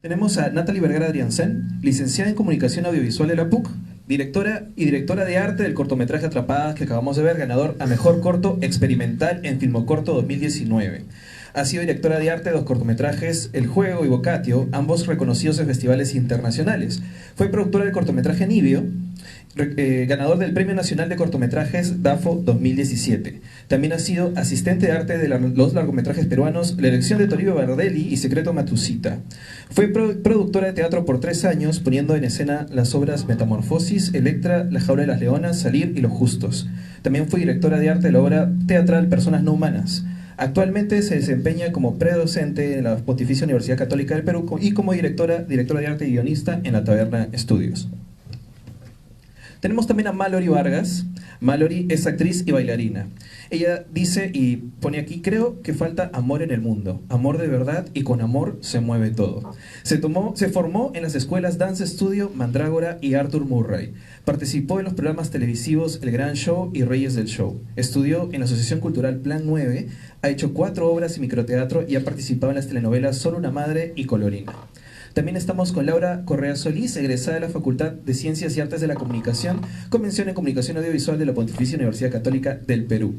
Tenemos a Natalie Vergara Adriansen, licenciada en Comunicación Audiovisual de la PUC, directora de arte del cortometraje Atrapadas que acabamos de ver, ganador a Mejor Corto Experimental en Filmocorto 2019. Ha sido directora de arte de los cortometrajes El Juego y Vocatio, ambos reconocidos en festivales internacionales. Fue productora del cortometraje Nibio, ganador del Premio Nacional de Cortometrajes DAFO 2017. También ha sido asistente de arte de los largometrajes peruanos La elección de Toribio Bardelli y Secreto Matucita. Fue productora de teatro por 3 años, poniendo en escena las obras Metamorfosis, Electra, La jaula de las leonas, Salir y Los justos. También fue directora de arte de la obra teatral Personas no humanas. Actualmente se desempeña como predocente en la Pontificia Universidad Católica del Perú y como directora de arte y guionista en La Taberna Estudios. Tenemos también a Mallory Vargas. Mallory es actriz y bailarina. Ella dice y pone aquí: creo que falta amor en el mundo, amor de verdad, y con amor se mueve todo. Se formó en las escuelas Dance Studio, Mandrágora y Arthur Murray. Participó en los programas televisivos El Gran Show y Reyes del Show. Estudió en la Asociación Cultural Plan 9, ha hecho 4 obras en microteatro y ha participado en las telenovelas Solo una madre y Colorina. También estamos con Laura Correa Solís, egresada de la Facultad de Ciencias y Artes de la Comunicación, con mención en Comunicación Audiovisual de la Pontificia Universidad Católica del Perú.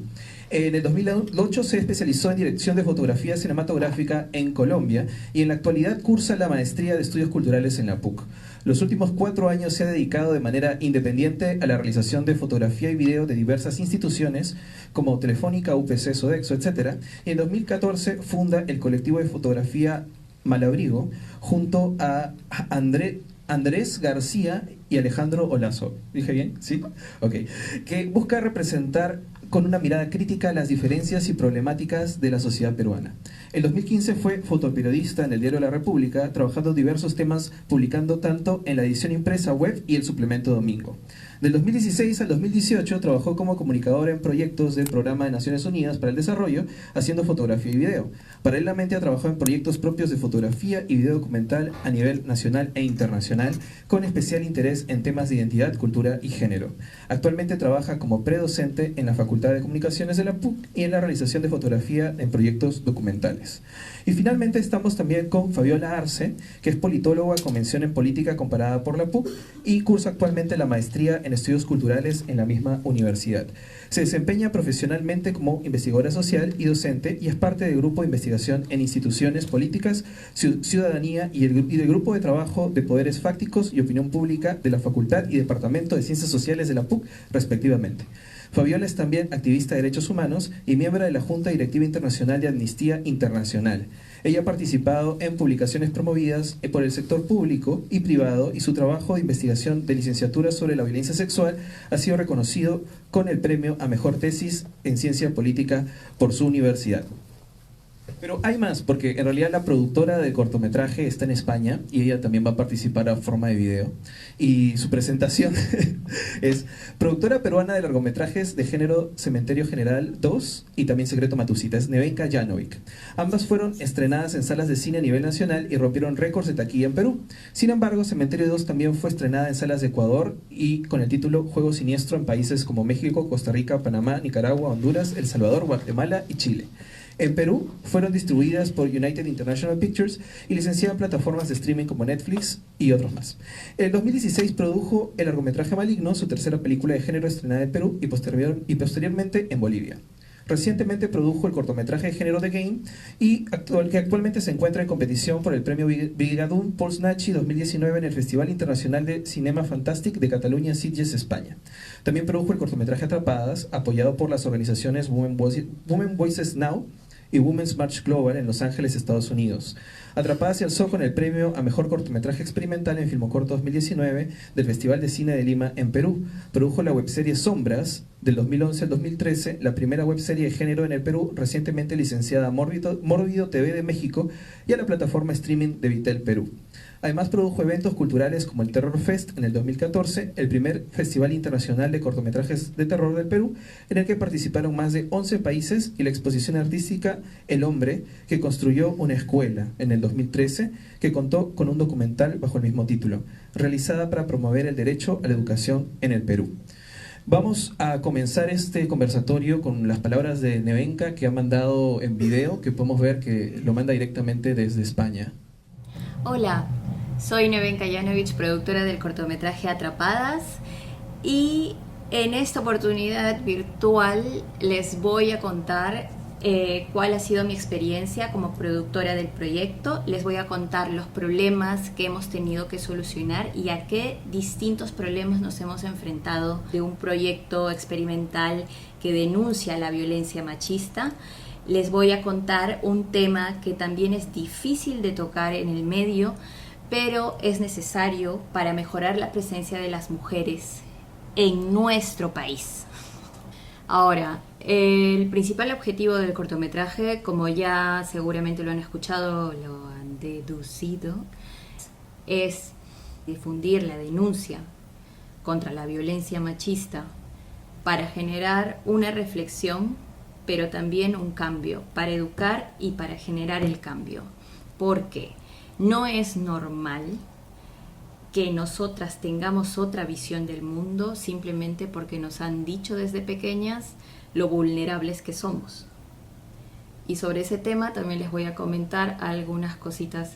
En el 2008 se especializó en Dirección de Fotografía Cinematográfica en Colombia y en la actualidad cursa la Maestría de Estudios Culturales en la PUC. Los últimos 4 años se ha dedicado de manera independiente a la realización de fotografía y video de diversas instituciones como Telefónica, UPC, Sodexo, etc. Y en 2014 funda el colectivo de fotografía Malabrigo junto a Andrés García y Alejandro Olazo. ¿Dije bien? ¿Sí? Ok. Que busca representar con una mirada crítica las diferencias y problemáticas de la sociedad peruana. En 2015 fue fotoperiodista en el Diario La República, trabajando diversos temas, publicando tanto en la edición impresa web y el suplemento Domingo. Del 2016 al 2018 trabajó como comunicadora en proyectos del Programa de Naciones Unidas para el Desarrollo, haciendo fotografía y video. Paralelamente ha trabajado en proyectos propios de fotografía y video documental a nivel nacional e internacional, con especial interés en temas de identidad, cultura y género. Actualmente trabaja como predocente en la Facultad de Comunicaciones de la PUC y en la realización de fotografía en proyectos documentales. Y finalmente estamos también con Fabiola Arce, que es politóloga con mención en política comparada por la PUC y cursa actualmente la maestría en estudios culturales en la misma universidad. Se desempeña profesionalmente como investigadora social y docente y es parte del grupo de investigación en instituciones políticas, ciudadanía y del grupo de trabajo de poderes fácticos y opinión pública de la Facultad y Departamento de Ciencias Sociales de la PUC, respectivamente. Fabiola es también activista de derechos humanos y miembro de la Junta Directiva Internacional de Amnistía Internacional. Ella ha participado en publicaciones promovidas por el sector público y privado y su trabajo de investigación de licenciatura sobre la violencia sexual ha sido reconocido con el premio a Mejor Tesis en Ciencia Política por su universidad. Pero hay más, porque en realidad la productora del cortometraje está en España y ella también va a participar a forma de video. Y su presentación es productora peruana de largometrajes de género Cementerio General 2 y también Secreto Matucita, es Nevenka Janovic. Ambas fueron estrenadas en salas de cine a nivel nacional y rompieron récords de taquilla en Perú. Sin embargo, Cementerio 2 también fue estrenada en salas de Ecuador y con el título Juego Siniestro en países como México, Costa Rica, Panamá, Nicaragua, Honduras, El Salvador, Guatemala y Chile. En Perú fueron distribuidas por United International Pictures y licenciadas en plataformas de streaming como Netflix y otros más. En 2016 produjo el largometraje Maligno, su tercera película de género estrenada en Perú y posteriormente en Bolivia. Recientemente produjo el cortometraje de género The Game que actualmente se encuentra en competición por el premio Brigadun Polsnachi 2019 en el Festival Internacional de Cinema Fantastic de Cataluña, Sitges, España. También produjo el cortometraje Atrapadas, apoyado por las organizaciones Women Voices Now y Women's March Global en Los Ángeles, Estados Unidos. Atrapadas se alzó con el premio a Mejor Cortometraje Experimental en Filmocorto 2019 del Festival de Cine de Lima en Perú. Produjo la webserie Sombras del 2011 al 2013, la primera webserie de género en el Perú, recientemente licenciada a Mórbido TV de México y a la plataforma streaming de Vitel Perú. Además produjo eventos culturales como el Terror Fest en el 2014, el primer Festival Internacional de Cortometrajes de Terror del Perú, en el que participaron más de 11 países, y la exposición artística El Hombre, que construyó una escuela en el 2013, que contó con un documental bajo el mismo título, realizada para promover el derecho a la educación en el Perú. Vamos a comenzar este conversatorio con las palabras de Nevenka, que ha mandado en video, que podemos ver que lo manda directamente desde España. Hola, Soy Neven Kajanovic, productora del cortometraje Atrapadas, y en esta oportunidad virtual les voy a contar cuál ha sido mi experiencia como productora del proyecto. Les voy a contar los problemas que hemos tenido que solucionar y a qué distintos problemas nos hemos enfrentado de un proyecto experimental que denuncia la violencia machista. Les voy a contar un tema que también es difícil de tocar en el medio, pero es necesario para mejorar la presencia de las mujeres en nuestro país. Ahora, el principal objetivo del cortometraje, como ya seguramente lo han escuchado, lo han deducido, es difundir la denuncia contra la violencia machista para generar una reflexión, pero también un cambio, para educar y para generar el cambio. Porque no es normal que nosotras tengamos otra visión del mundo simplemente porque nos han dicho desde pequeñas lo vulnerables que somos. Y sobre ese tema también les voy a comentar algunas cositas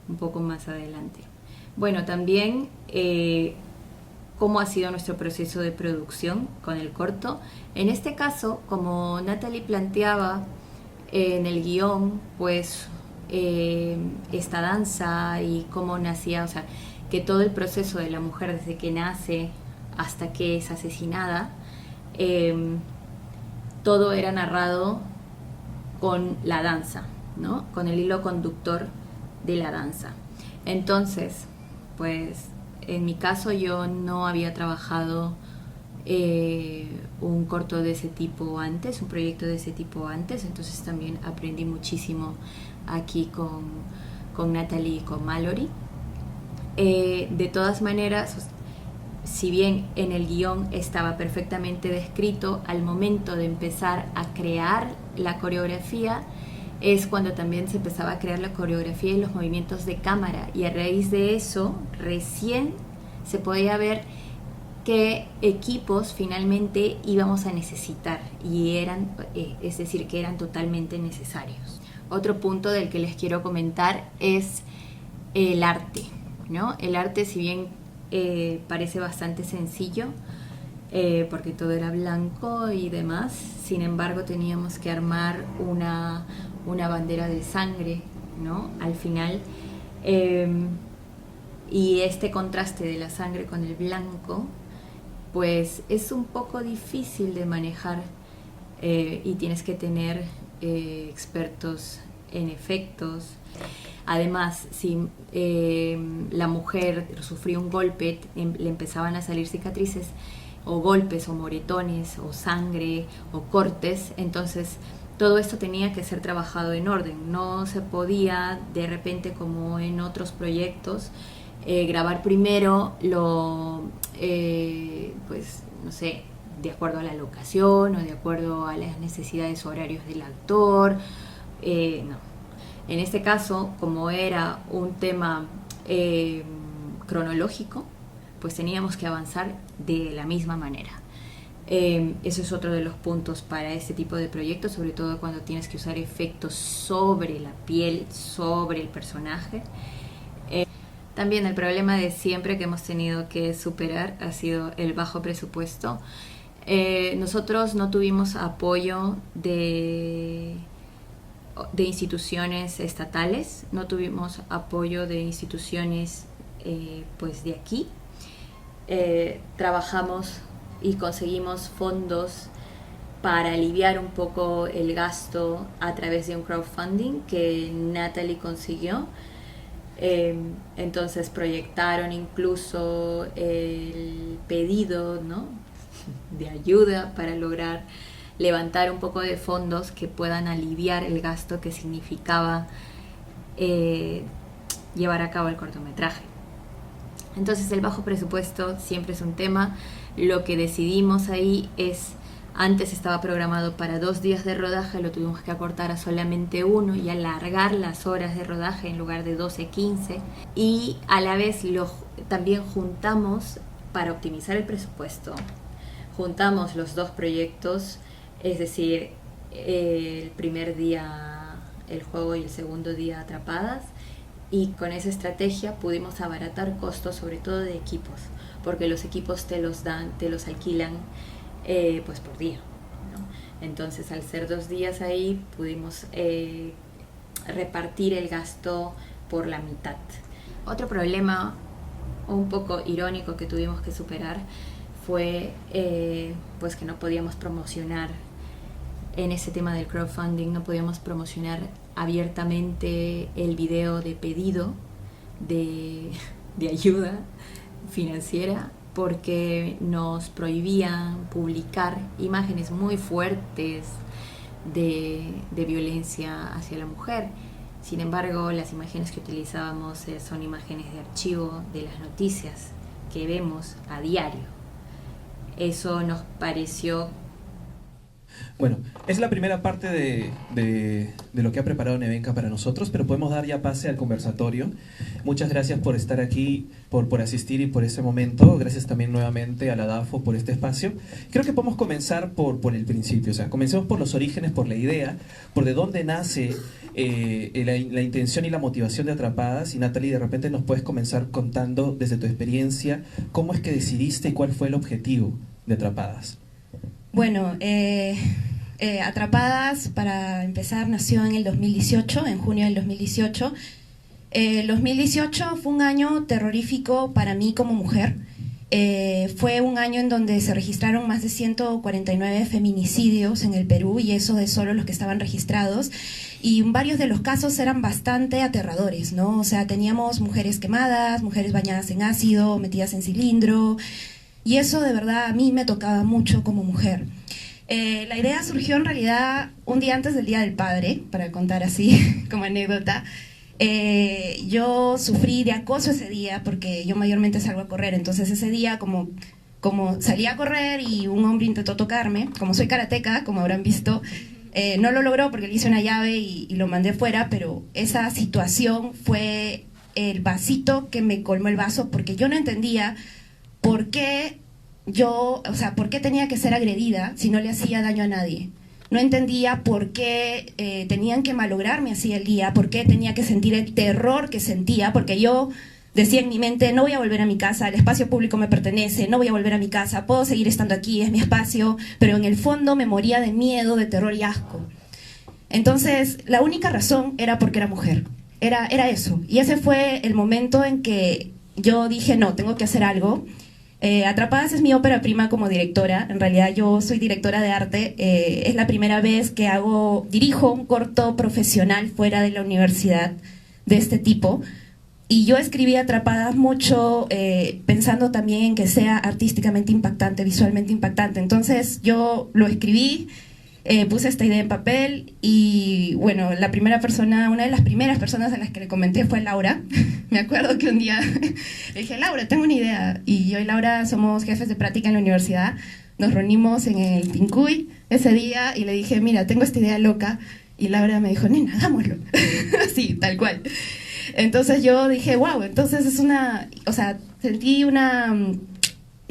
un poco más adelante. Bueno, también cómo ha sido nuestro proceso de producción con el corto. En este caso, como Natalie planteaba en el guión, pues esta danza y cómo nacía, o sea, que todo el proceso de la mujer desde que nace hasta que es asesinada, todo era narrado con la danza, ¿no? Con el hilo conductor de la danza. Entonces, pues en mi caso yo no había trabajado un corto de ese tipo antes, un proyecto de ese tipo antes, entonces también aprendí muchísimo aquí con Natalie y con Mallory. De todas maneras, si bien en el guión estaba perfectamente descrito, al momento de empezar a crear la coreografía es cuando también se empezaba a crear la coreografía y los movimientos de cámara, y a raíz de eso recién se podía ver qué equipos finalmente íbamos a necesitar, y eran, es decir, que eran totalmente necesarios. Otro punto del que les quiero comentar es el arte, ¿no? El arte, si bien parece bastante sencillo, porque todo era blanco y demás, sin embargo teníamos que armar una bandera de sangre, ¿no? Al final, y este contraste de la sangre con el blanco, pues es un poco difícil de manejar, y tienes que tener expertos en efectos. Además, si la mujer sufrió un golpe, le empezaban a salir cicatrices, o golpes, o moretones, o sangre, o cortes, entonces todo esto tenía que ser trabajado en orden. No se podía de repente, como en otros proyectos, grabar primero pues no sé, de acuerdo a la locación o de acuerdo a las necesidades o horarios del actor. No. En este caso, como era un tema cronológico, pues teníamos que avanzar de la misma manera. Eso es otro de los puntos para este tipo de proyectos, sobre todo cuando tienes que usar efectos sobre la piel, sobre el personaje. También el problema de siempre que hemos tenido que superar ha sido el bajo presupuesto. Nosotros no tuvimos apoyo de instituciones estatales, no tuvimos apoyo de instituciones pues de aquí. Trabajamos y conseguimos fondos para aliviar un poco el gasto a través de un crowdfunding que Natalie consiguió. Entonces proyectaron incluso el pedido, ¿no?, de ayuda para lograr levantar un poco de fondos que puedan aliviar el gasto que significaba llevar a cabo el cortometraje. Entonces el bajo presupuesto siempre es un tema. Lo que decidimos ahí es, antes estaba programado para 2 días de rodaje, lo tuvimos que acortar a solamente 1 y alargar las horas de rodaje en lugar de 12, 15. Y a la vez también juntamos, para optimizar el presupuesto, juntamos los 2 proyectos, es decir, el primer día el juego y el segundo día Atrapadas, y con esa estrategia pudimos abaratar costos, sobre todo de equipos, porque los equipos te los alquilan pues por día, ¿no? Entonces, al ser 2 días ahí, pudimos repartir el gasto por la mitad. Otro problema un poco irónico que tuvimos que superar fue pues que no podíamos promocionar en ese tema del crowdfunding, no podíamos promocionar abiertamente el video de pedido de ayuda financiera, porque nos prohibían publicar imágenes muy fuertes de violencia hacia la mujer. Sin embargo, las imágenes que utilizábamos son imágenes de archivo de las noticias que vemos a diario. Eso nos pareció... Bueno, es la primera parte de lo que ha preparado Nevenka para nosotros, pero podemos dar ya pase al conversatorio. Muchas gracias por estar aquí, por asistir y por ese momento. Gracias también nuevamente a la DAFO por este espacio. Creo que podemos comenzar por el principio, o sea, comencemos por los orígenes, por la idea, por de dónde nace la intención y la motivación de Atrapadas. Y Natalie, de repente nos puedes comenzar contando desde tu experiencia cómo es que decidiste y cuál fue el objetivo de Atrapadas. Bueno, Atrapadas, para empezar, nació en el 2018, en junio del 2018. El 2018 fue un año terrorífico para mí como mujer. Fue un año en donde se registraron más de 149 feminicidios en el Perú, y eso de solo los que estaban registrados. Y varios de los casos eran bastante aterradores, ¿no? O sea, teníamos mujeres quemadas, mujeres bañadas en ácido, metidas en cilindro. Y eso de verdad a mí me tocaba mucho como mujer. La idea surgió en realidad un día antes del Día del Padre, para contar así como anécdota. Yo sufrí de acoso ese día porque yo mayormente salgo a correr. Entonces ese día como salí a correr y un hombre intentó tocarme, como soy karateca, como habrán visto, no lo logró porque le hice una llave y lo mandé fuera, pero esa situación fue el vasito que me colmó el vaso, porque yo no entendía ¿por qué por qué tenía que ser agredida si no le hacía daño a nadie? No entendía por qué tenían que malograrme así el día, por qué tenía que sentir el terror que sentía, porque yo decía en mi mente, no voy a volver a mi casa, el espacio público me pertenece, no voy a volver a mi casa, puedo seguir estando aquí, es mi espacio, pero en el fondo me moría de miedo, de terror y asco. Entonces, la única razón era porque era mujer, era eso. Y ese fue el momento en que yo dije, no, tengo que hacer algo. Atrapadas es mi ópera prima como directora. En realidad yo soy directora de arte. Es la primera vez que dirijo un corto profesional fuera de la universidad de este tipo. Y yo escribí Atrapadas mucho pensando también en que sea artísticamente impactante, visualmente impactante. Entonces yo lo escribí, puse esta idea en papel y bueno, una de las primeras personas a las que le comenté fue Laura. Me acuerdo que un día le dije, Laura, tengo una idea. Y yo y Laura somos jefes de práctica en la universidad. Nos reunimos en el Tincuy ese día y le dije, mira, tengo esta idea loca. Y Laura me dijo, nena, hagámoslo. Así, tal cual. Entonces yo dije, wow, entonces sentí un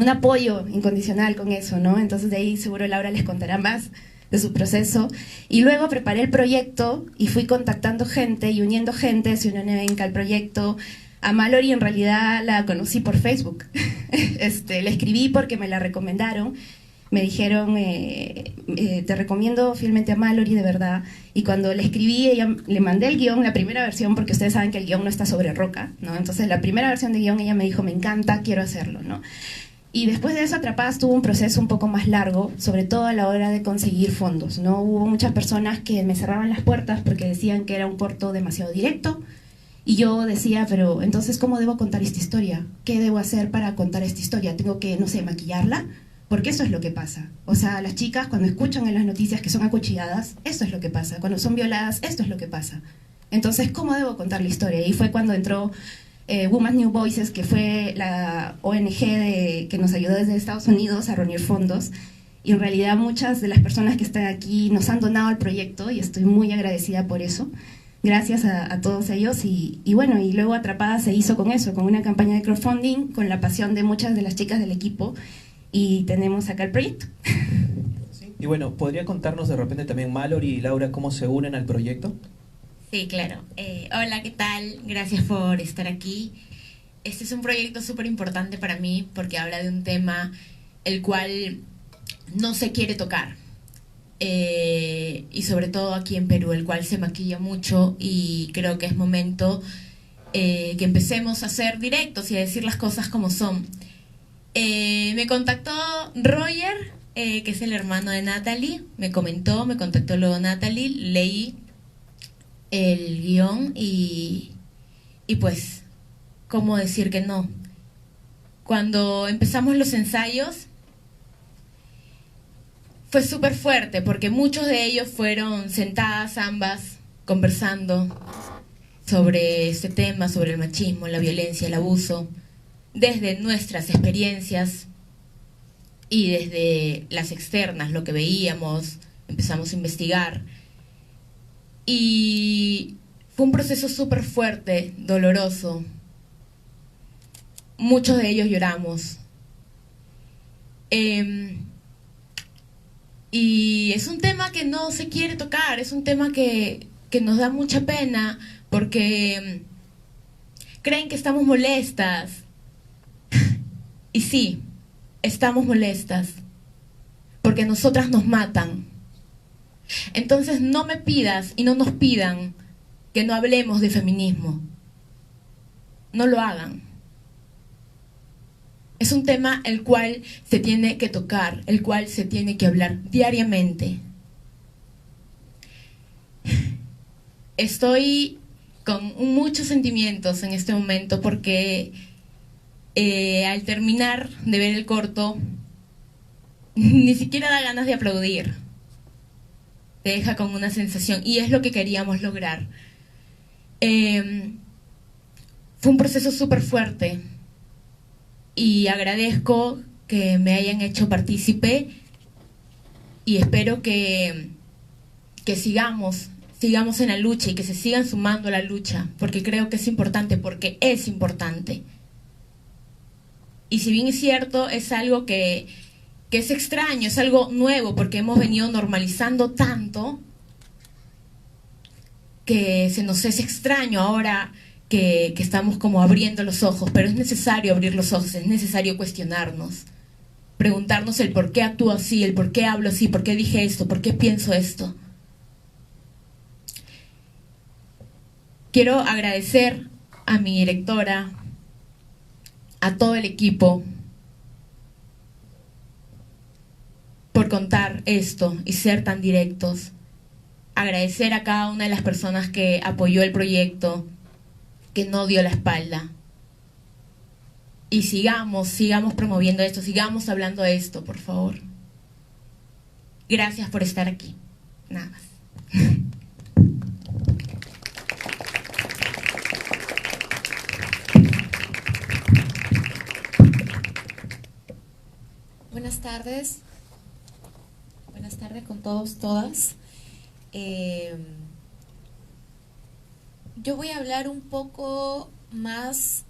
apoyo incondicional con eso, ¿no? Entonces de ahí seguro Laura les contará más de su proceso. Y luego preparé el proyecto y fui contactando gente y uniendo gente. Se unió Nevenka al proyecto. A Mallory en realidad la conocí por Facebook. Le escribí porque me la recomendaron. Me dijeron, te recomiendo fielmente a Mallory, de verdad. Y cuando le escribí, le mandé el guión, la primera versión, porque ustedes saben que el guión no está sobre roca, ¿no? Entonces la primera versión de guión ella me dijo, me encanta, quiero hacerlo, ¿no? Y después de eso, Atrapadas tuvo un proceso un poco más largo, sobre todo a la hora de conseguir fondos, ¿no? Hubo muchas personas que me cerraban las puertas porque decían que era un corto demasiado directo. Y yo decía, pero entonces, ¿cómo debo contar esta historia? ¿Qué debo hacer para contar esta historia? ¿Tengo que, no sé, maquillarla? Porque eso es lo que pasa. O sea, las chicas cuando escuchan en las noticias que son acuchilladas, eso es lo que pasa. Cuando son violadas, esto es lo que pasa. Entonces, ¿cómo debo contar la historia? Y fue cuando entró Women's New Voices, que fue la ONG que nos ayudó desde Estados Unidos a reunir fondos. Y en realidad muchas de las personas que están aquí nos han donado al proyecto y estoy muy agradecida por eso. Gracias a todos ellos. Y bueno, y luego Atrapada se hizo con eso, con una campaña de crowdfunding, con la pasión de muchas de las chicas del equipo. Y tenemos acá el proyecto. Sí. Y bueno, ¿podría contarnos de repente también Mallory y Laura cómo se unen al proyecto? Sí, claro. Hola, ¿qué tal? Gracias por estar aquí. Este es un proyecto súper importante para mí porque habla de un tema el cual no se quiere tocar. Y sobre todo aquí en Perú, el cual se maquilla mucho y creo que es momento que empecemos a ser directos y a decir las cosas como son. Me contactó Roger, que es el hermano de Natalie, me contactó luego Natalie, leí el guión y pues, ¿cómo decir que no? Cuando empezamos los ensayos fue súper fuerte porque muchos de ellos fueron sentadas ambas conversando sobre este tema, sobre el machismo, la violencia, el abuso, desde nuestras experiencias y desde las externas, lo que veíamos, empezamos a investigar. Y fue un proceso súper fuerte, doloroso. Muchos de ellos lloramos. Y es un tema que no se quiere tocar, es un tema que nos da mucha pena porque creen que estamos molestas. Y sí, estamos molestas porque nosotras nos matan. Entonces no me pidas y no nos pidan que no hablemos de feminismo. No lo hagan. Es un tema el cual se tiene que tocar, el cual se tiene que hablar diariamente. Estoy con muchos sentimientos en este momento porque al terminar de ver el corto ni siquiera da ganas de aplaudir. Te deja con una sensación y es lo que queríamos lograr. Fue un proceso súper fuerte y agradezco que me hayan hecho partícipe y espero que sigamos en la lucha y que se sigan sumando a la lucha, porque creo que es importante, porque es importante. Y si bien es cierto, es algo que es extraño, es algo nuevo, porque hemos venido normalizando tanto que se nos es extraño ahora que estamos como abriendo los ojos, pero es necesario abrir los ojos, es necesario cuestionarnos, preguntarnos el por qué actúo así, el por qué hablo así, por qué dije esto, por qué pienso esto. Quiero agradecer a mi directora, a todo el equipo, por contar esto y ser tan directos. Agradecer a cada una de las personas que apoyó el proyecto, que no dio la espalda. Y sigamos promoviendo esto, sigamos hablando de esto, por favor. Gracias por estar aquí. Nada más. Buenas tardes. Buenas tardes con todos, todas. Yo voy a hablar un poco más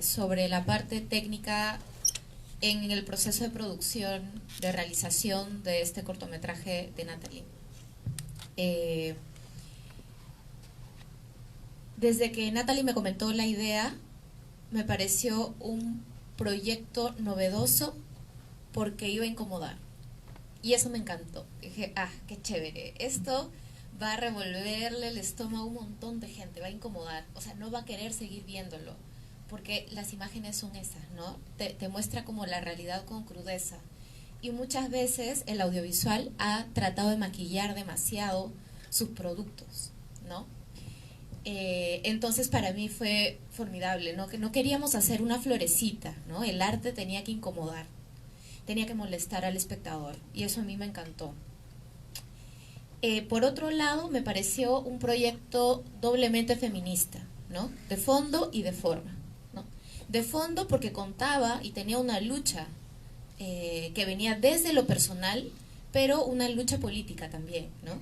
sobre la parte técnica en el proceso de producción, de realización de este cortometraje de Natalie. Desde que Natalie me comentó la idea, me pareció un proyecto novedoso porque iba a incomodar. Y eso me encantó. Dije, qué chévere. Esto va a revolverle el estómago a un montón de gente, va a incomodar. O sea, no va a querer seguir viéndolo, porque las imágenes son esas, ¿no? Te muestra como la realidad con crudeza. Y muchas veces el audiovisual ha tratado de maquillar demasiado sus productos, ¿no? Entonces para mí fue formidable, ¿no? Que no queríamos hacer una florecita, ¿no? El arte tenía que incomodar, tenía que molestar al espectador, y eso a mí me encantó. Por otro lado, me pareció un proyecto doblemente feminista, ¿no? De fondo y de forma, ¿no? De fondo porque contaba y tenía una lucha que venía desde lo personal, pero una lucha política también, ¿no?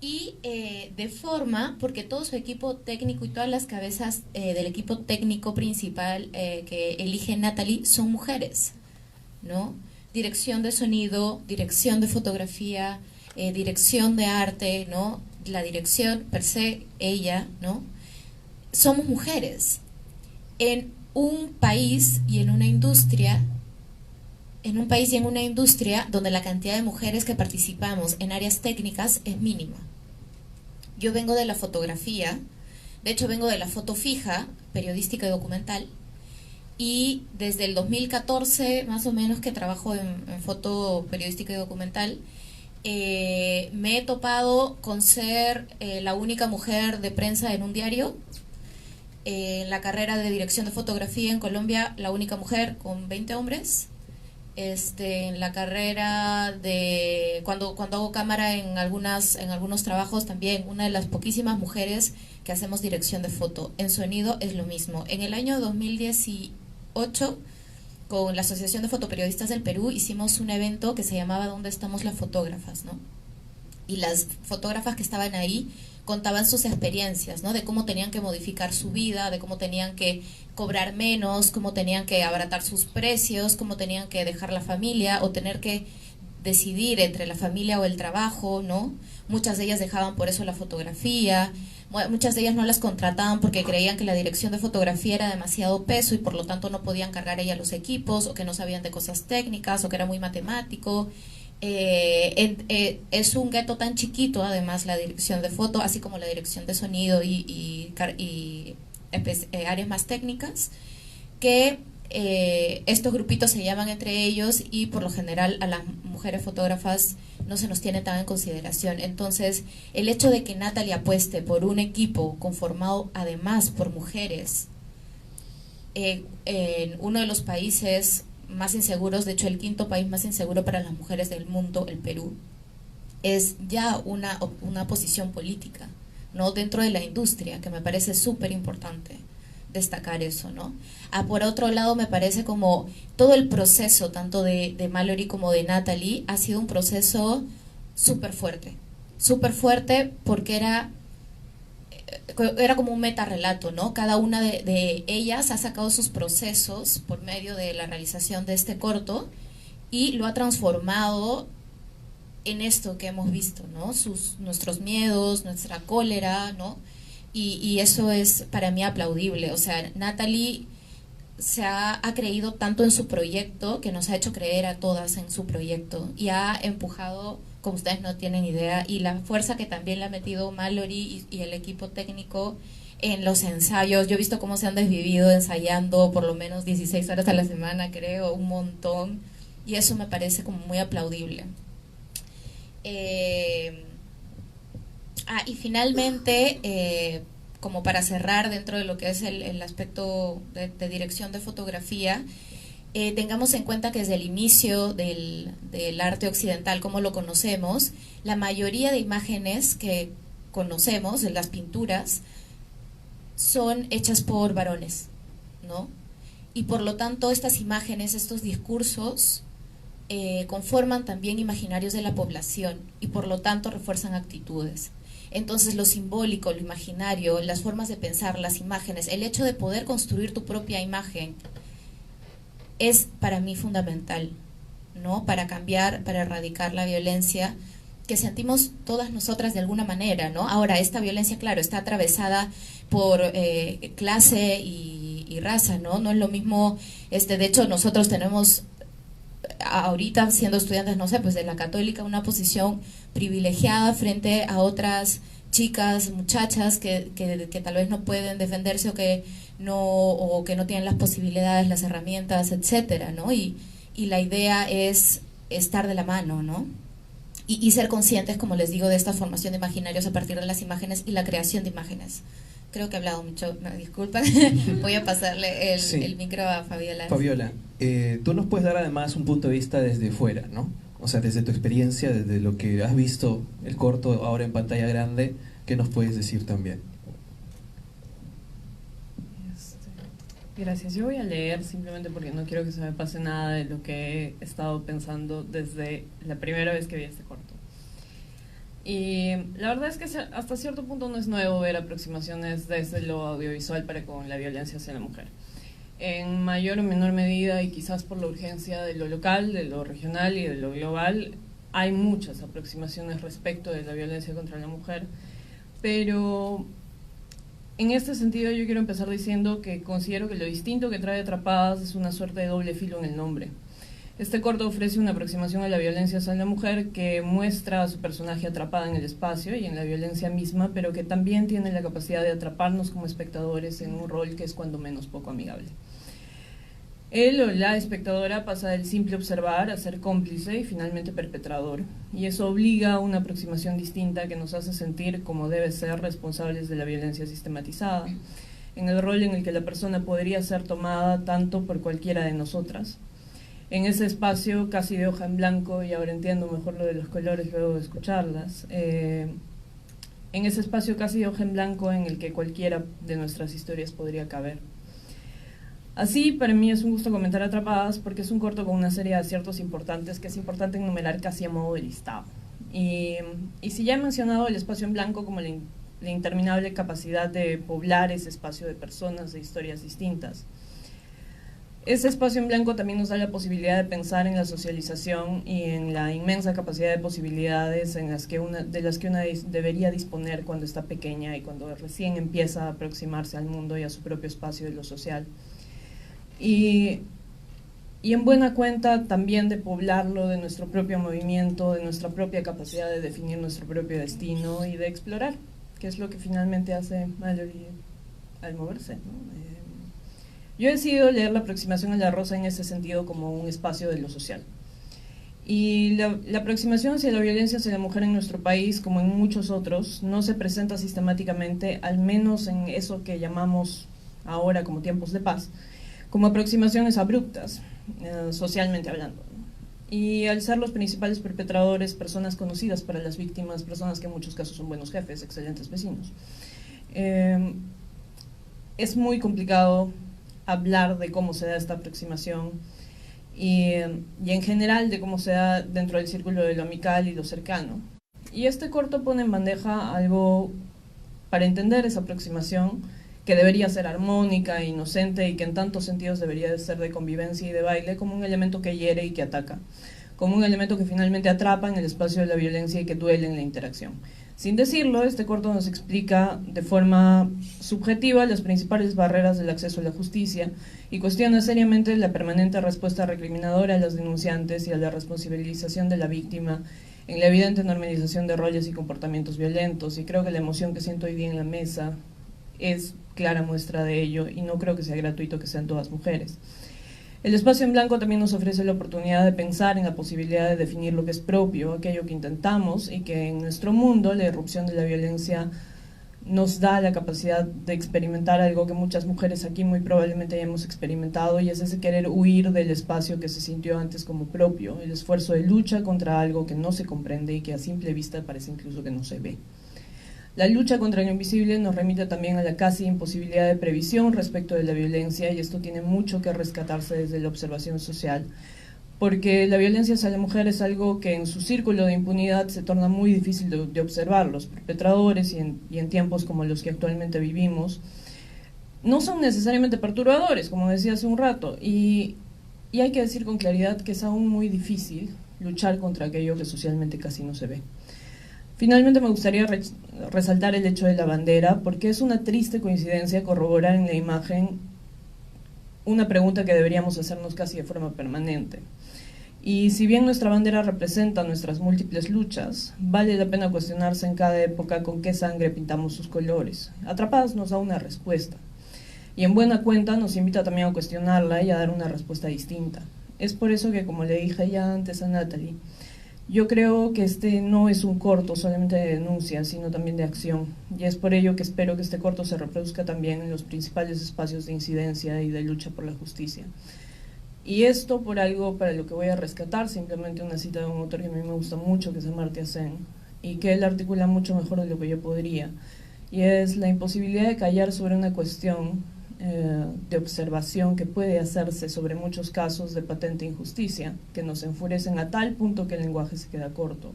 Y de forma porque todo su equipo técnico y todas las cabezas del equipo técnico principal que elige Natalie son mujeres, ¿no? Dirección de sonido, dirección de fotografía, dirección de arte, ¿no? la dirección per se, ella, ¿no? Somos mujeres. En un país y en una industria, donde la cantidad de mujeres que participamos en áreas técnicas es mínima. Yo vengo de la fotografía, de hecho vengo de la foto fija, periodística y documental, y desde el 2014 más o menos que trabajo en foto periodística y documental, me he topado con ser la única mujer de prensa en un diario. En la carrera de dirección de fotografía en Colombia, la única mujer con 20 hombres. En la carrera de cuando hago cámara en algunos trabajos, también una de las poquísimas mujeres que hacemos dirección de foto. En sonido es lo mismo. En el año 2018, con la Asociación de Fotoperiodistas del Perú, hicimos un evento que se llamaba ¿Dónde estamos las fotógrafas?, ¿no? Y las fotógrafas que estaban ahí contaban sus experiencias, ¿no? De cómo tenían que modificar su vida, de cómo tenían que cobrar menos, cómo tenían que abaratar sus precios, cómo tenían que dejar la familia o tener que decidir entre la familia o el trabajo, ¿no? Muchas de ellas dejaban por eso la fotografía, muchas de ellas no las contrataban porque creían que la dirección de fotografía era demasiado peso y por lo tanto no podían cargar ellas los equipos, o que no sabían de cosas técnicas, o que era muy matemático. Es un gueto tan chiquito, además, la dirección de foto, así como la dirección de sonido y áreas más técnicas, que estos grupitos se llaman entre ellos y por lo general a las mujeres fotógrafas no se nos tiene tan en consideración. Entonces, el hecho de que Natalie apueste por un equipo conformado además por mujeres en uno de los países más inseguros, de hecho el quinto país más inseguro para las mujeres del mundo, el Perú, es ya una posición política, ¿no? Dentro de la industria, que me parece súper importante destacar eso, ¿no? Por otro lado, me parece como todo el proceso, tanto de Mallory como de Natalie, ha sido un proceso súper fuerte porque era como un metarrelato, ¿no? Cada una de ellas ha sacado sus procesos por medio de la realización de este corto y lo ha transformado en esto que hemos visto, ¿no? Nuestros miedos, nuestra cólera, ¿no? Y eso es para mí aplaudible. O sea, Natalie ha creído tanto en su proyecto que nos ha hecho creer a todas en su proyecto y ha empujado, como ustedes no tienen idea, y la fuerza que también le ha metido Mallory y el equipo técnico en los ensayos. Yo he visto cómo se han desvivido ensayando por lo menos 16 horas a la semana, creo, un montón, y eso me parece como muy aplaudible. Y finalmente, como para cerrar dentro de lo que es el aspecto de dirección de fotografía, tengamos en cuenta que desde el inicio del arte occidental, como lo conocemos, la mayoría de imágenes que conocemos, de las pinturas, son hechas por varones, ¿no? Y por lo tanto estas imágenes, estos discursos, conforman también imaginarios de la población y por lo tanto refuerzan actitudes. Entonces lo simbólico, lo imaginario, las formas de pensar, las imágenes, el hecho de poder construir tu propia imagen es para mí fundamental, ¿no? Para cambiar, para erradicar la violencia que sentimos todas nosotras de alguna manera, ¿no? Ahora, esta violencia, claro, está atravesada por clase y raza, ¿no? No es lo mismo, de hecho nosotros tenemos ahorita siendo estudiantes, no sé, pues de la católica, una posición privilegiada frente a otras chicas, muchachas que tal vez no pueden defenderse o que no tienen las posibilidades, las herramientas, etcétera, ¿no? Y la idea es estar de la mano, ¿no? Y ser conscientes, como les digo, de esta formación de imaginarios a partir de las imágenes y la creación de imágenes. Creo que he hablado mucho, me disculpan. Voy a pasarle el micro a Fabiola. Fabiola, tú nos puedes dar además un punto de vista desde fuera, ¿no? O sea, desde tu experiencia, desde lo que has visto el corto ahora en pantalla grande, ¿qué nos puedes decir también? Gracias. Yo voy a leer simplemente porque no quiero que se me pase nada de lo que he estado pensando desde la primera vez que vi este corto. Y la verdad es que hasta cierto punto no es nuevo ver aproximaciones desde lo audiovisual para con la violencia hacia la mujer. En mayor o menor medida, y quizás por la urgencia de lo local, de lo regional y de lo global, hay muchas aproximaciones respecto de la violencia contra la mujer pero en este sentido yo quiero empezar diciendo que considero que lo distinto que trae Atrapadas es una suerte de doble filo en el nombre. Este corto ofrece una aproximación a la violencia hacia la mujer que muestra a su personaje atrapada en el espacio y en la violencia misma, pero que también tiene la capacidad de atraparnos como espectadores en un rol que es cuando menos poco amigable. Él o la espectadora pasa del simple observar a ser cómplice y finalmente perpetrador, y eso obliga a una aproximación distinta que nos hace sentir como debe ser responsables de la violencia sistematizada, en el rol en el que la persona podría ser tomada tanto por cualquiera de nosotras. En ese espacio casi de hoja en blanco, y ahora entiendo mejor lo de los colores luego de escucharlas, en ese espacio casi de hoja en blanco en el que cualquiera de nuestras historias podría caber. Así, para mí es un gusto comentar Atrapadas porque es un corto con una serie de aciertos importantes que es importante enumerar casi a modo de listado. Y si ya he mencionado el espacio en blanco como la interminable capacidad de poblar ese espacio de personas, de historias distintas, ese espacio en blanco también nos da la posibilidad de pensar en la socialización y en la inmensa capacidad de posibilidades de las que una debería disponer cuando está pequeña y cuando recién empieza a aproximarse al mundo y a su propio espacio de lo social. Y en buena cuenta también de poblarlo de nuestro propio movimiento, de nuestra propia capacidad de definir nuestro propio destino y de explorar, que es lo que finalmente hace Mallory al moverse, ¿no? Yo he decidido leer la aproximación a la rosa en ese sentido como un espacio de lo social. Y la aproximación hacia la violencia hacia la mujer en nuestro país, como en muchos otros, no se presenta sistemáticamente, al menos en eso que llamamos ahora como tiempos de paz, como aproximaciones abruptas, socialmente hablando, ¿no? Y al ser los principales perpetradores personas conocidas para las víctimas, personas que en muchos casos son buenos jefes, excelentes vecinos, es muy complicado hablar de cómo se da esta aproximación y en general de cómo se da dentro del círculo de lo amical y lo cercano. Y este corto pone en bandeja algo para entender esa aproximación, que debería ser armónica e inocente y que en tantos sentidos debería de ser de convivencia y de baile, como un elemento que hiere y que ataca, como un elemento que finalmente atrapa en el espacio de la violencia y que duele en la interacción. Sin decirlo, este corto nos explica de forma subjetiva las principales barreras del acceso a la justicia y cuestiona seriamente la permanente respuesta recriminadora a las denunciantes y a la responsabilización de la víctima en la evidente normalización de roles y comportamientos violentos, y creo que la emoción que siento hoy día en la mesa es clara muestra de ello, y no creo que sea gratuito que sean todas mujeres. El espacio en blanco también nos ofrece la oportunidad de pensar en la posibilidad de definir lo que es propio, aquello que intentamos, y que en nuestro mundo la irrupción de la violencia nos da la capacidad de experimentar algo que muchas mujeres aquí muy probablemente hayamos experimentado, y es ese querer huir del espacio que se sintió antes como propio, el esfuerzo de lucha contra algo que no se comprende y que a simple vista parece incluso que no se ve. La lucha contra lo invisible nos remite también a la casi imposibilidad de previsión respecto de la violencia, y esto tiene mucho que rescatarse desde la observación social, porque la violencia hacia la mujer es algo que en su círculo de impunidad se torna muy difícil de observar. Los perpetradores, y en tiempos como los que actualmente vivimos, no son necesariamente perturbadores, como decía hace un rato, y hay que decir con claridad que es aún muy difícil luchar contra aquello que socialmente casi no se ve. Finalmente me gustaría resaltar el hecho de la bandera, porque es una triste coincidencia corroborar en la imagen una pregunta que deberíamos hacernos casi de forma permanente. Y si bien nuestra bandera representa nuestras múltiples luchas, vale la pena cuestionarse en cada época con qué sangre pintamos sus colores. Atrapadas nos da una respuesta, y en buena cuenta nos invita también a cuestionarla y a dar una respuesta distinta. Es por eso que, como le dije ya antes a Natalie, yo creo que este no es un corto solamente de denuncia, sino también de acción, y es por ello que espero que este corto se reproduzca también en los principales espacios de incidencia y de lucha por la justicia. Y esto por algo para lo que voy a rescatar, simplemente una cita de un autor que a mí me gusta mucho, que es Amartya Sen, y que él articula mucho mejor de lo que yo podría, y es la imposibilidad de callar sobre una cuestión de observación que puede hacerse sobre muchos casos de patente injusticia, que nos enfurecen a tal punto que el lenguaje se queda corto.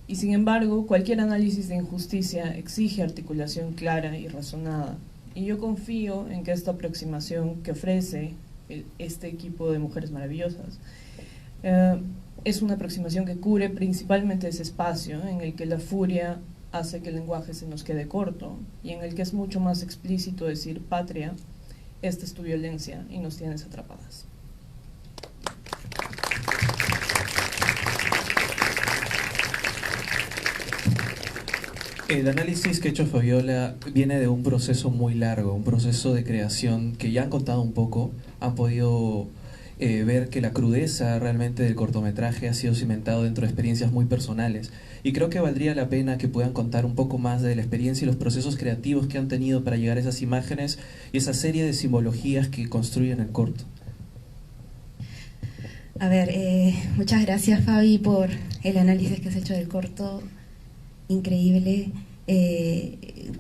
Y sin embargo, cualquier análisis de injusticia exige articulación clara y razonada, y yo confío en que esta aproximación que ofrece este equipo de mujeres maravillosas es una aproximación que cubre principalmente ese espacio en el que la furia hace que el lenguaje se nos quede corto y en el que es mucho más explícito decir patria, esta es tu violencia y nos tienes atrapadas. El análisis que ha hecho Fabiola viene de un proceso muy largo, un proceso de creación que ya han contado un poco, han podido ver que la crudeza realmente del cortometraje ha sido cimentado dentro de experiencias muy personales. Y creo que valdría la pena que puedan contar un poco más de la experiencia y los procesos creativos que han tenido para llegar a esas imágenes y esa serie de simbologías que construyen el corto. A ver, muchas gracias, Fabi, por el análisis que has hecho del corto. Increíble.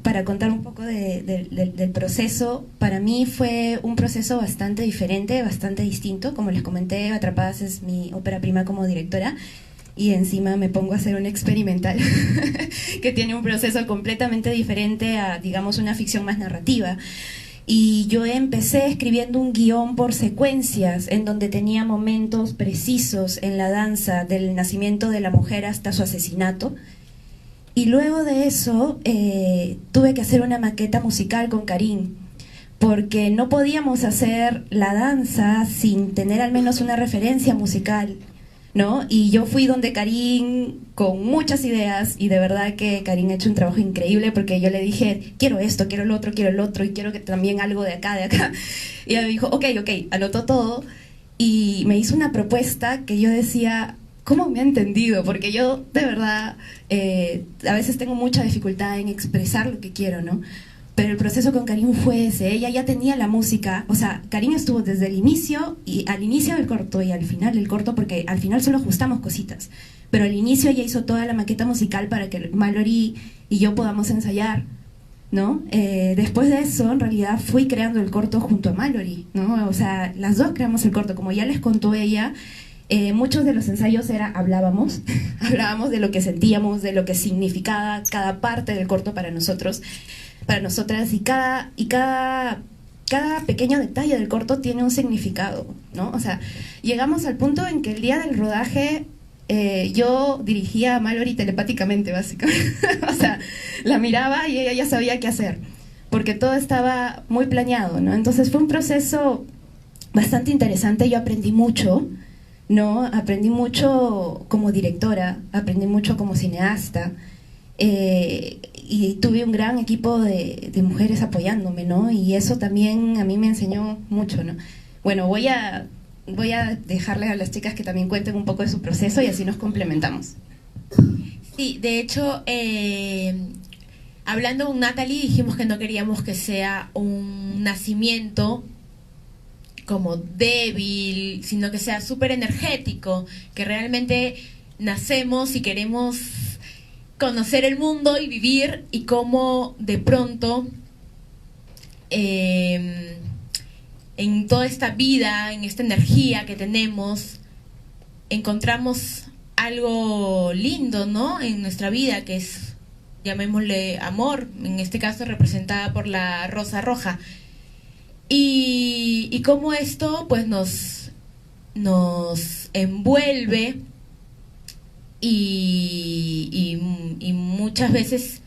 Para contar un poco del proceso, para mí fue un proceso bastante diferente, bastante distinto. Como les comenté, Atrapadas es mi ópera prima como directora y encima me pongo a hacer un experimental que tiene un proceso completamente diferente a, digamos, una ficción más narrativa. Y yo empecé escribiendo un guión por secuencias en donde tenía momentos precisos en la danza del nacimiento de la mujer hasta su asesinato. Y luego de eso tuve que hacer una maqueta musical con Karim, porque no podíamos hacer la danza sin tener al menos una referencia musical, ¿no? Y yo fui donde Karim con muchas ideas, y de verdad que Karim ha hecho un trabajo increíble, porque yo le dije, quiero esto, quiero el otro, y quiero que también algo de acá. Y ella me dijo, ok, anotó todo, y me hizo una propuesta que yo decía, ¿cómo me ha entendido? Porque yo, de verdad, a veces tengo mucha dificultad en expresar lo que quiero, ¿no? Pero el proceso con Karim fue ese. Ella ya tenía la música. O sea, Karim estuvo desde el inicio, y al inicio del corto y al final del corto, porque al final solo ajustamos cositas. Pero al inicio ella hizo toda la maqueta musical para que Mallory y yo podamos ensayar, ¿no? Después de eso, en realidad, fui creando el corto junto a Mallory, ¿no? O sea, las dos creamos el corto. Como ya les contó ella, muchos de los ensayos hablábamos de lo que sentíamos, de lo que significaba cada parte del corto para nosotros, para nosotras, y cada pequeño detalle del corto tiene un significado, ¿no? O sea, llegamos al punto en que el día del rodaje yo dirigía a Mallory telepáticamente, básicamente. O sea, la miraba y ella ya sabía qué hacer, porque todo estaba muy planeado, ¿no? Entonces fue un proceso bastante interesante. Yo aprendí mucho, ¿no? Aprendí mucho como directora, aprendí mucho como cineasta, y tuve un gran equipo de mujeres apoyándome, ¿no? Y eso también a mí me enseñó mucho, ¿no? Bueno, voy a dejarle a las chicas que también cuenten un poco de su proceso y así nos complementamos. Sí, de hecho, hablando con Natalie, dijimos que no queríamos que sea un nacimiento como débil, sino que sea súper energético, que realmente nacemos y queremos conocer el mundo y vivir, y cómo de pronto en toda esta vida, en esta energía que tenemos, encontramos algo lindo, ¿no? En nuestra vida, que es, llamémosle amor, en este caso representada por la rosa roja. Y cómo esto pues nos envuelve y muchas veces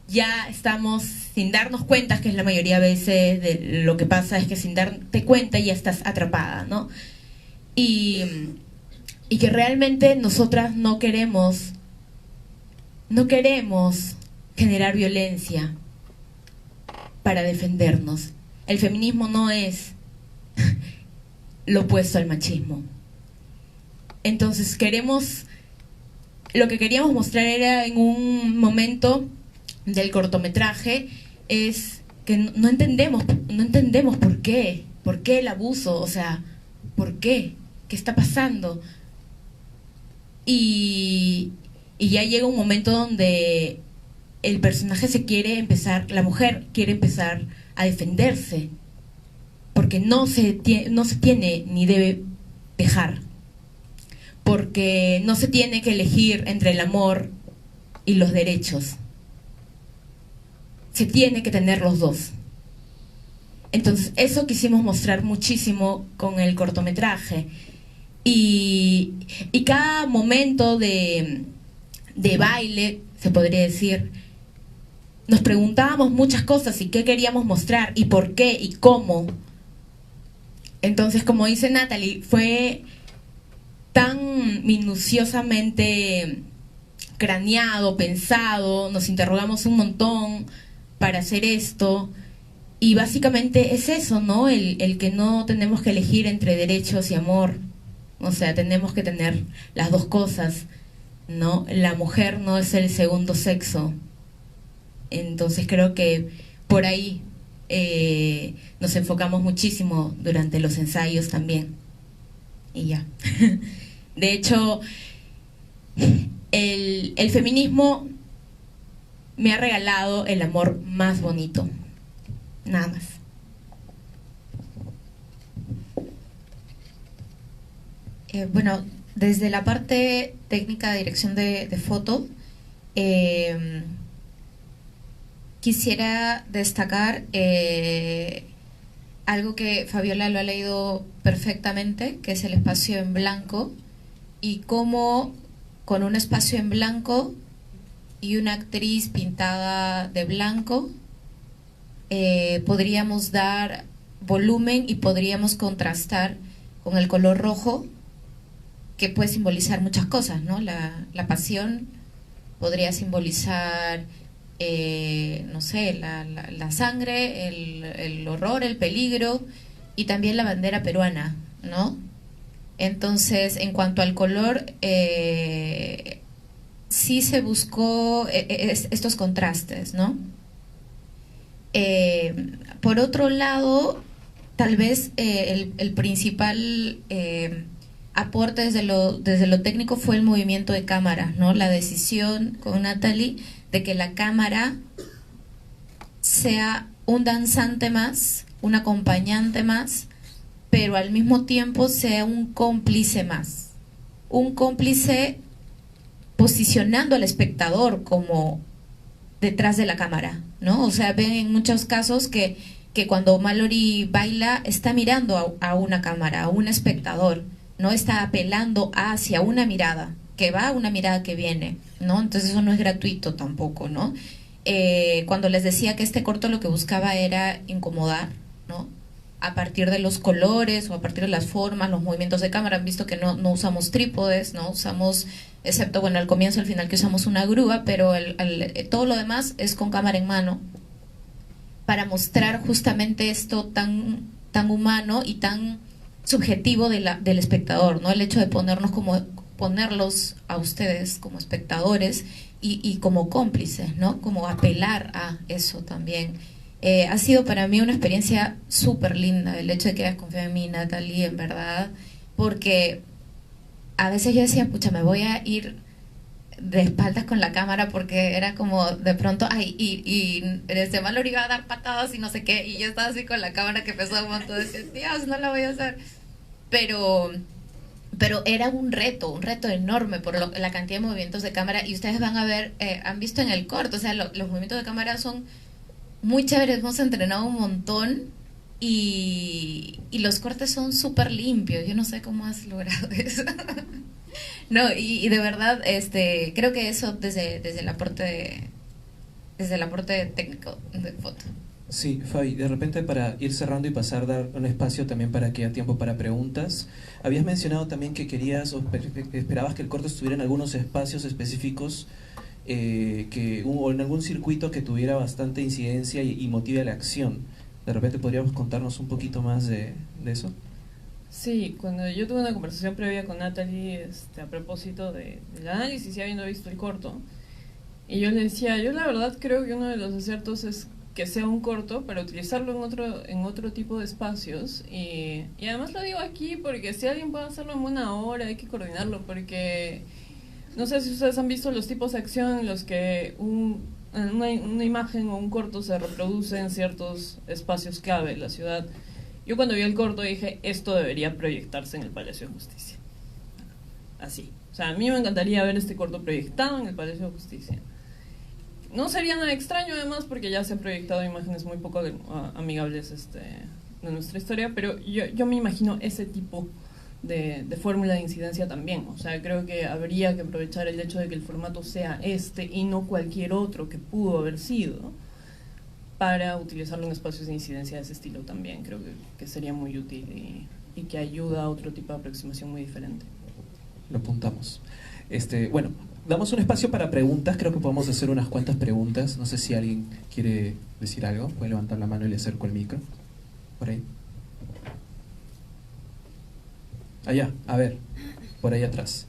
ya estamos sin darnos cuenta, que es la mayoría de veces de lo que pasa, es que sin darte cuenta ya estás atrapada, ¿no? Y que realmente nosotras no queremos generar violencia para defendernos. El feminismo no es lo opuesto al machismo. Entonces lo que queríamos mostrar era, en un momento del cortometraje, es que no entendemos por qué el abuso, o sea, ¿por qué? ¿Qué está pasando? Y ya llega un momento donde el personaje la mujer quiere empezar a defenderse, porque no se tiene ni debe dejar, porque no se tiene que elegir entre el amor y los derechos, se tiene que tener los dos. Entonces eso quisimos mostrar muchísimo con el cortometraje, y cada momento de baile, se podría decir, nos preguntábamos muchas cosas y qué queríamos mostrar y por qué y cómo. Entonces, como dice Natalie, fue tan minuciosamente craneado, pensado, nos interrogamos un montón para hacer esto. Y básicamente es eso, ¿no? El que no tenemos que elegir entre derechos y amor. O sea, tenemos que tener las dos cosas, ¿no? La mujer no es el segundo sexo. Entonces creo que por ahí nos enfocamos muchísimo durante los ensayos también. Y ya. De hecho, el feminismo me ha regalado el amor más bonito. Nada más. Bueno, desde la parte técnica de dirección de foto, quisiera destacar algo que Fabiola lo ha leído perfectamente, que es el espacio en blanco, y cómo con un espacio en blanco y una actriz pintada de blanco podríamos dar volumen y podríamos contrastar con el color rojo, que puede simbolizar muchas cosas, ¿no? La pasión podría simbolizar, no sé, la sangre, el horror, el peligro, y también la bandera peruana, ¿no? Entonces, en cuanto al color, sí se buscó estos contrastes, ¿no? Por otro lado, tal vez el principal aporte desde lo técnico fue el movimiento de cámara, ¿no? La decisión con Natalie de que la cámara sea un danzante más, un acompañante más, pero al mismo tiempo sea un cómplice más. Un cómplice posicionando al espectador como detrás de la cámara, ¿no? O sea, ven en muchos casos que cuando Mallory baila está mirando a una cámara, a un espectador, no está apelando hacia una mirada que va, una mirada que viene, ¿no? Entonces eso no es gratuito tampoco, ¿no? Cuando les decía que este corto lo que buscaba era incomodar, ¿no? A partir de los colores o a partir de las formas, los movimientos de cámara, han visto que no usamos trípodes, no usamos, excepto, bueno, al comienzo, al final que usamos una grúa, pero todo lo demás es con cámara en mano, para mostrar justamente esto tan humano y tan subjetivo del espectador, ¿no? El hecho de ponerlos a ustedes como espectadores y como cómplices, ¿no? Como apelar a eso también. Ha sido para mí una experiencia súper linda el hecho de que hayas confiado en mí, Natalie, en verdad, porque a veces yo decía, pucha, me voy a ir de espaldas con la cámara, porque era como de pronto, ay, y desde Mallory iba a dar patadas y no sé qué, y yo estaba así con la cámara que pesaba un montón, decía, Dios, no la voy a hacer. Pero era un reto enorme por la cantidad de movimientos de cámara, y ustedes van a ver, han visto en el corto, o sea, los movimientos de cámara son muy chéveres, hemos entrenado un montón, y los cortes son súper limpios. Yo no sé cómo has logrado eso. No, y de verdad, creo que eso desde el aporte técnico de foto. Sí, Fabi, de repente para ir cerrando y pasar a dar un espacio también para que haya tiempo para preguntas, habías mencionado también que querías o esperabas que el corto estuviera en algunos espacios específicos, o en algún circuito que tuviera bastante incidencia y motive a la acción. De repente podríamos contarnos un poquito más de eso. Sí, cuando yo tuve una conversación previa con Natalie a propósito del análisis y habiendo visto el corto, y yo le decía, yo la verdad creo que uno de los aciertos es que sea un corto para utilizarlo en otro tipo de espacios, y además lo digo aquí porque si alguien puede hacerlo en una hora hay que coordinarlo, porque no sé si ustedes han visto los tipos de acción en los que una imagen o un corto se reproduce en ciertos espacios clave de la ciudad. Yo cuando vi el corto dije, esto debería proyectarse en el Palacio de Justicia. Así. O sea, a mí me encantaría ver este corto proyectado en el Palacio de Justicia. No sería nada extraño además porque ya se han proyectado imágenes muy poco amigables de nuestra historia, pero yo me imagino ese tipo de fórmula de incidencia también. O sea, creo que habría que aprovechar el hecho de que el formato sea este y no cualquier otro que pudo haber sido, para utilizarlo en espacios de incidencia de ese estilo también. Creo que sería muy útil y que ayuda a otro tipo de aproximación muy diferente. Lo apuntamos. Bueno, damos un espacio para preguntas. Creo que podemos hacer unas cuantas preguntas. No sé si alguien quiere decir algo. Puede levantar la mano y le acerco el micro. Por ahí. Allá, a ver. Por ahí atrás.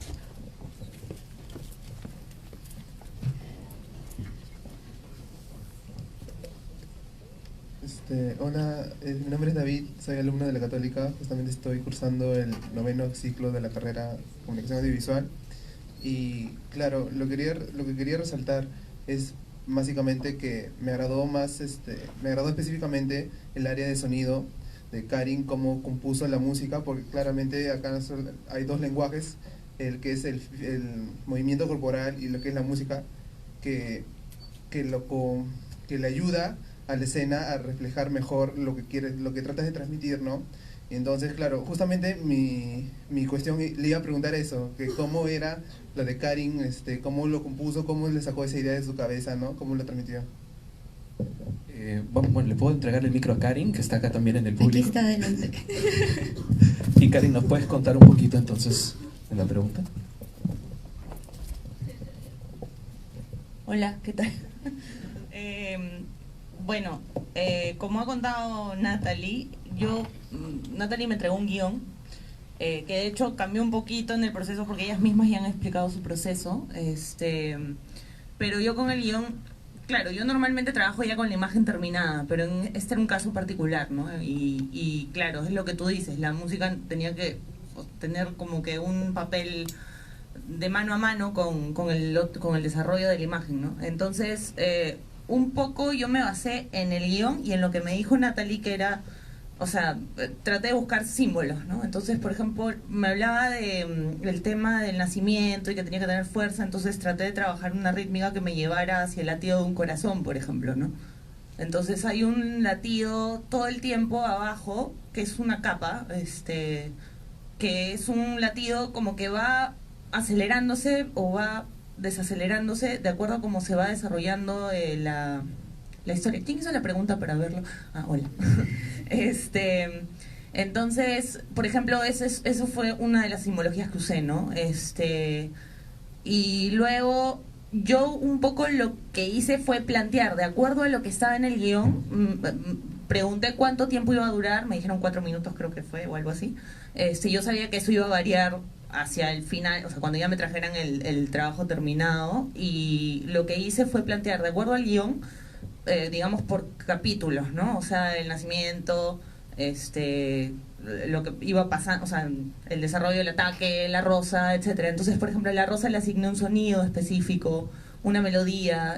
Hola, mi nombre es David, soy alumno de la Católica, justamente estoy cursando el 9º ciclo de la carrera Comunicación Audiovisual y claro, lo que quería resaltar es básicamente que me agradó específicamente el área de sonido de Karin, cómo compuso la música, porque claramente acá hay dos lenguajes, el que es el movimiento corporal y lo que es la música, que le ayuda a la escena a reflejar mejor lo que tratas de transmitir, ¿no? Y entonces, claro, justamente mi cuestión le iba a preguntar eso, que cómo era lo de Karin, cómo lo compuso, cómo le sacó esa idea de su cabeza, ¿no? Cómo lo transmitió. Bueno, le puedo entregar el micro a Karin, que está acá también en el público. Aquí está adelante. Y Karin, ¿nos puedes contar un poquito entonces de la pregunta? Hola, ¿qué tal? Bueno, como ha contado Natalie, Natalie me entregó un guión, que de hecho cambió un poquito en el proceso porque ellas mismas ya han explicado su proceso, pero yo con el guión, claro, yo normalmente trabajo ya con la imagen terminada, pero este era un caso particular, ¿no? Y claro, es lo que tú dices, la música tenía que tener como que un papel de mano a mano con el desarrollo de la imagen, ¿no? Entonces, un poco yo me basé en el guión y en lo que me dijo Natalie, que era, o sea, traté de buscar símbolos, ¿no? Entonces, por ejemplo, me hablaba del tema del nacimiento y que tenía que tener fuerza, entonces traté de trabajar una rítmica que me llevara hacia el latido de un corazón, por ejemplo, ¿no? Entonces hay un latido todo el tiempo abajo, que es una capa, que es un latido como que va acelerándose o va desacelerándose de acuerdo a cómo se va desarrollando la historia. ¿Quién hizo la pregunta para verlo? Ah, hola. Entonces, por ejemplo, eso fue una de las simbologías que usé, ¿no? Y luego yo un poco lo que hice fue plantear, de acuerdo a lo que estaba en el guión, pregunté cuánto tiempo iba a durar, me dijeron 4 minutos creo que fue, o algo así. Yo sabía que eso iba a variar hacia el final, o sea, cuando ya me trajeran el trabajo terminado, y lo que hice fue plantear, de acuerdo al guión, digamos por capítulos, ¿no? O sea, el nacimiento, lo que iba pasando, o sea, el desarrollo del ataque, la rosa, etcétera. Entonces, por ejemplo, a la rosa le asigné un sonido específico, una melodía,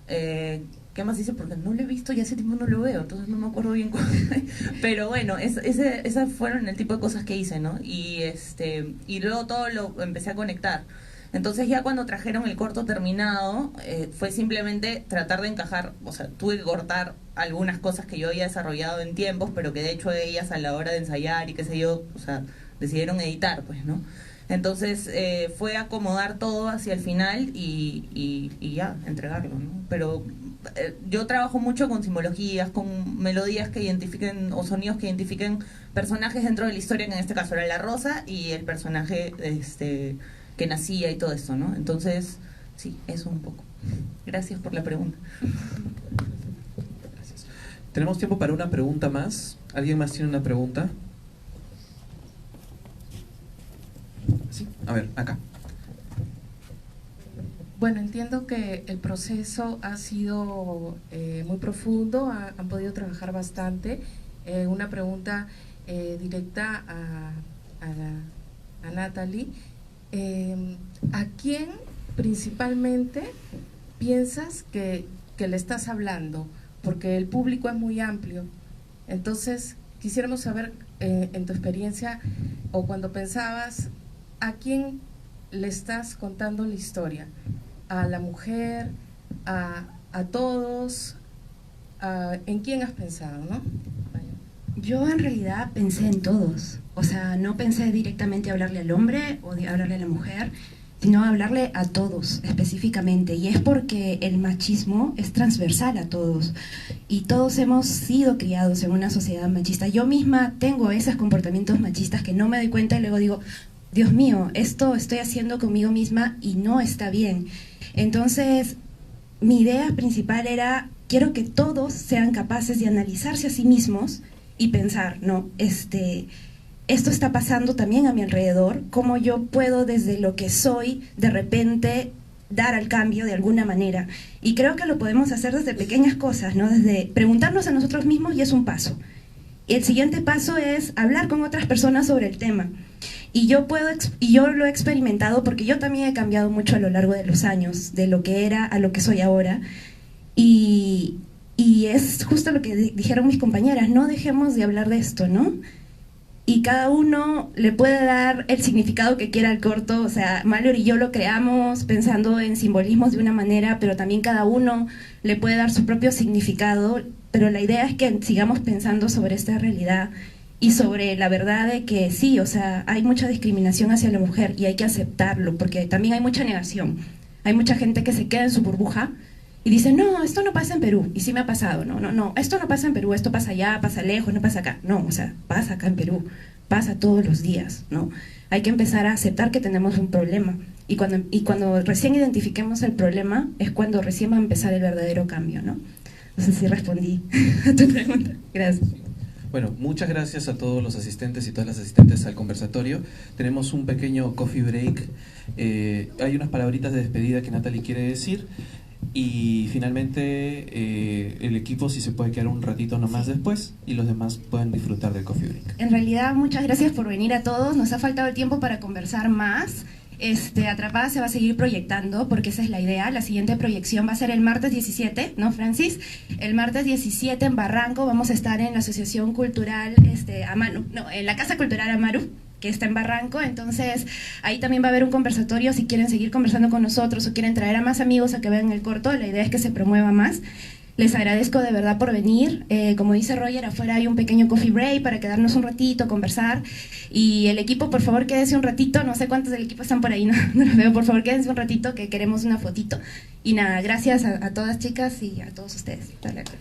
¿qué más hice? Porque no lo he visto y hace tiempo no lo veo, entonces no me acuerdo bien cómo. Pero bueno, esas fueron el tipo de cosas que hice, ¿no? Y luego todo lo empecé a conectar. Entonces ya cuando trajeron el corto terminado, fue simplemente tratar de encajar, o sea, tuve que cortar algunas cosas que yo había desarrollado en tiempos, pero que de hecho ellas a la hora de ensayar y qué sé yo, o sea, decidieron editar, pues, ¿no? Entonces fue acomodar todo hacia el final y ya, entregarlo, ¿no? Pero yo trabajo mucho con simbologías, con melodías que identifiquen o sonidos que identifiquen personajes dentro de la historia, que en este caso era la rosa y el personaje que nacía y todo eso, ¿no? Entonces, sí, eso un poco. Gracias por la pregunta. Gracias. Tenemos tiempo para una pregunta más. ¿Alguien más tiene una pregunta? Sí, a ver, acá. Bueno, entiendo que el proceso ha sido muy profundo, han podido trabajar bastante. Una pregunta directa a Natalie. ¿A quién principalmente piensas que le estás hablando? Porque el público es muy amplio. Entonces, quisiéramos saber, en tu experiencia o cuando pensabas, ¿a quién le estás contando la historia? ¿A la mujer? ¿A todos? ¿En quién has pensado, no? Yo en realidad pensé en todos, o sea, no pensé directamente hablarle al hombre o hablarle a la mujer, sino hablarle a todos específicamente, y es porque el machismo es transversal a todos, y todos hemos sido criados en una sociedad machista. Yo misma tengo esos comportamientos machistas que no me doy cuenta y luego digo, Dios mío, esto estoy haciendo conmigo misma y no está bien. Entonces, mi idea principal era, quiero que todos sean capaces de analizarse a sí mismos y pensar, no, esto está pasando también a mi alrededor, cómo yo puedo desde lo que soy de repente dar al cambio de alguna manera. Y creo que lo podemos hacer desde pequeñas cosas, ¿no? Desde preguntarnos a nosotros mismos, y es un paso. Y el siguiente paso es hablar con otras personas sobre el tema. Y yo lo he experimentado porque yo también he cambiado mucho a lo largo de los años, de lo que era a lo que soy ahora. Y es justo lo que dijeron mis compañeras, no dejemos de hablar de esto, ¿no? Y cada uno le puede dar el significado que quiera al corto, o sea, Mallory y yo lo creamos pensando en simbolismos de una manera, pero también cada uno le puede dar su propio significado, pero la idea es que sigamos pensando sobre esta realidad y sobre la verdad de que sí, o sea, hay mucha discriminación hacia la mujer y hay que aceptarlo, porque también hay mucha negación. Hay mucha gente que se queda en su burbuja y dice, no, esto no pasa en Perú, y sí me ha pasado, no, esto no pasa en Perú, esto pasa allá, pasa lejos, no pasa acá. No, o sea, pasa acá en Perú, pasa todos los días, ¿no? Hay que empezar a aceptar que tenemos un problema, y cuando recién identifiquemos el problema, es cuando recién va a empezar el verdadero cambio, ¿no? No sé si respondí a tu pregunta. Gracias. Bueno, muchas gracias a todos los asistentes y todas las asistentes al conversatorio. Tenemos un pequeño coffee break. Hay unas palabritas de despedida que Natalie quiere decir. Y finalmente el equipo si se puede quedar un ratito nomás después y los demás pueden disfrutar del coffee break. En realidad, muchas gracias por venir a todos. Nos ha faltado el tiempo para conversar más. Atrapada se va a seguir proyectando porque esa es la idea. La siguiente proyección va a ser el martes 17, ¿no, Francis? El martes 17 en Barranco vamos a estar en la Asociación Cultural en la Casa Cultural Amaru, que está en Barranco. Entonces ahí también va a haber un conversatorio si quieren seguir conversando con nosotros o quieren traer a más amigos a que vean el corto. La idea es que se promueva más. Les agradezco de verdad por venir. Como dice Roger, afuera hay un pequeño coffee break para quedarnos un ratito, conversar. Y el equipo, por favor, quédense un ratito. No sé cuántos del equipo están por ahí, no los veo. Por favor, quédense un ratito que queremos una fotito. Y nada, gracias a todas chicas y a todos ustedes. Hasta luego.